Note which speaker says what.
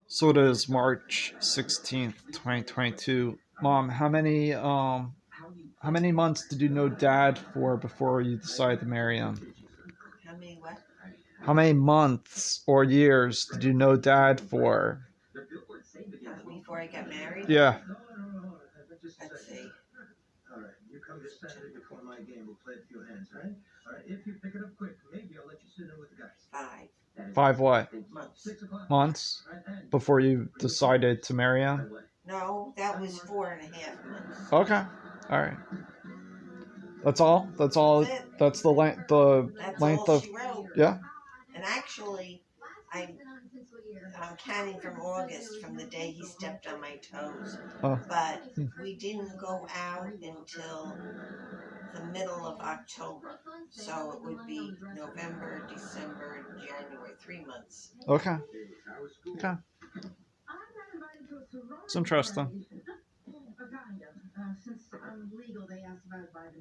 Speaker 1: So it is March 16th, 2022. Mom, how many months did you know Dad for before you decided to marry him?
Speaker 2: How many what?
Speaker 1: How many months or years did you know Dad for?
Speaker 2: Before I got married?
Speaker 1: Yeah.
Speaker 2: Let's see. Five
Speaker 1: 5 what?
Speaker 2: months.
Speaker 1: Months before you decided to marry him?
Speaker 2: No, that was 4.5 months.
Speaker 1: Okay. All right. That's all. That's
Speaker 2: That's
Speaker 1: all.
Speaker 2: it.
Speaker 1: That's the length. The
Speaker 2: That's all
Speaker 1: length of.
Speaker 2: she wrote.
Speaker 1: Yeah.
Speaker 2: And actually, I'm counting from August, from the day he stepped on my toes.
Speaker 1: Oh.
Speaker 2: But we didn't go out until the middle of October. So it would be November, December, January, 3 months.
Speaker 1: Okay. Okay. It's interesting.